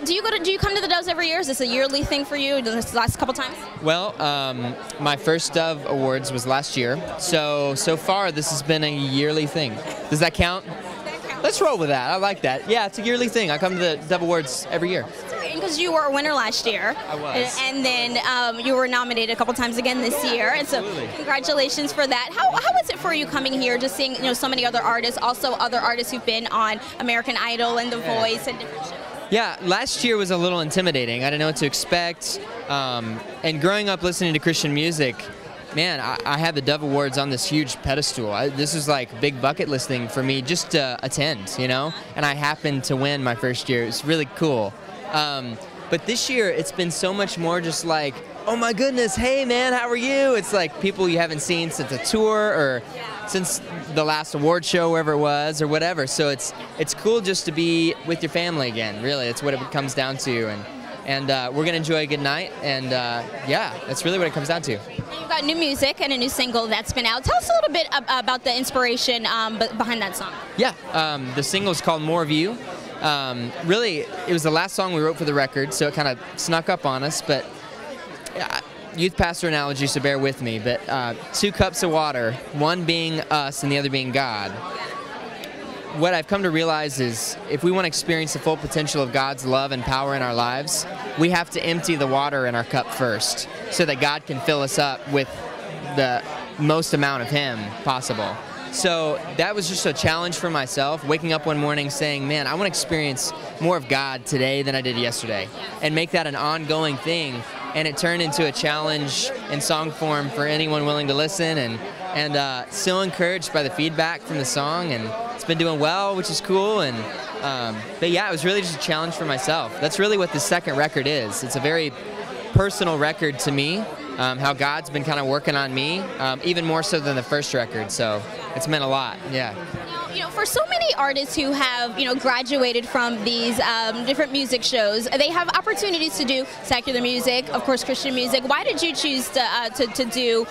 do you come to the Doves every year? Is this a yearly thing for you? This last couple times? Well, my first Dove Awards was last year, so far this has been a yearly thing. Does that count? Let's roll with that. I like that. Yeah, it's a yearly thing. I come to the Dove Awards every year. Because you were a winner last year. I was. And then you were nominated a couple times again this year. And so congratulations for that. How was it for you coming here, just seeing so many other artists, also other artists who've been on American Idol and The Voice and different shows? Yeah, last year was a little intimidating. I didn't know what to expect. And growing up listening to Christian music, man, I had the Dove Awards on this huge pedestal. This was like big bucket list thing for me just to attend, And I happened to win my first year. It was really cool. But this year, it's been so much more just like, oh my goodness, hey man, how are you? It's like people you haven't seen since a tour or since the last award show, wherever it was, or whatever. So it's cool just to be with your family again, really. It's what it comes down to. And we're going to enjoy a good night. And yeah, that's really what it comes down to. You've got new music and a new single that's been out. Tell us a little bit about the inspiration behind that song. Yeah, the single is called More of You. Really, it was the last song we wrote for the record, so it kind of snuck up on us, but youth pastor analogy, so bear with me, but 2 cups of water, one being us and the other being God. What I've come to realize is if we want to experience the full potential of God's love and power in our lives, we have to empty the water in our cup first so that God can fill us up with the most amount of Him possible. So that was just a challenge for myself, waking up one morning saying, man, I want to experience more of God today than I did yesterday and make that an ongoing thing. And it turned into a challenge in song form for anyone willing to listen and so encouraged by the feedback from the song, and it's been doing well, which is cool. But yeah, it was really just a challenge for myself. That's really what the second record is. It's a very personal record to me, how God's been kind of working on me, even more so than the first record. So it's meant a lot, yeah. Now, for so many artists who have, graduated from these different music shows, they have opportunities to do secular music, of course, Christian music. Why did you choose to do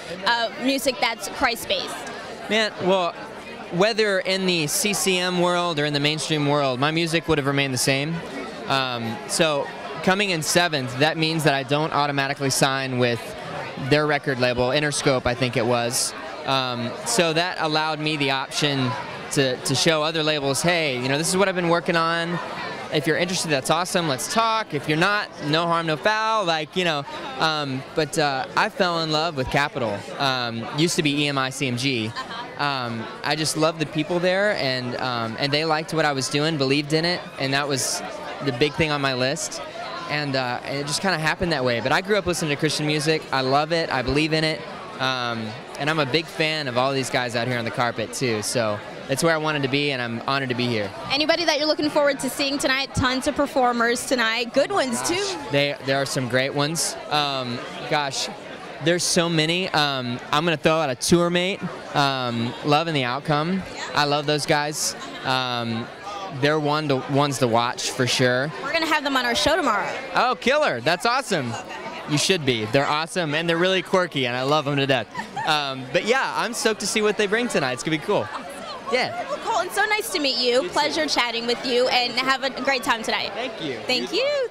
music that's Christ-based? Man, well, whether in the CCM world or in the mainstream world, my music would have remained the same. So coming in 7th, that means that I don't automatically sign with their record label, Interscope, I think it was. So that allowed me the option to show other labels, hey, this is what I've been working on. If you're interested, that's awesome. Let's talk. If you're not, no harm, no foul. But I fell in love with Capitol. Used to be EMI CMG. I just loved the people there, and they liked what I was doing, believed in it, and that was the big thing on my list. And it just kind of happened that way. But I grew up listening to Christian music. I love it. I believe in it. And I'm a big fan of all these guys out here on the carpet, too. So it's where I wanted to be, and I'm honored to be here. Anybody that you're looking forward to seeing tonight? Tons of performers tonight. Good ones, too. There are some great ones. Gosh, there's so many. I'm going to throw out a tour mate, Love and the Outcome. I love those guys. They're ones to watch for sure. We're going to have them on our show tomorrow. Oh, killer. That's awesome. You should be. They're awesome, and they're really quirky, and I love them to death. But yeah, I'm stoked to see what they bring tonight. It's going to be cool. Yeah. Well, Colton, so nice to meet you. Pleasure chatting with you, and have a great time tonight. Thank you. Thank you.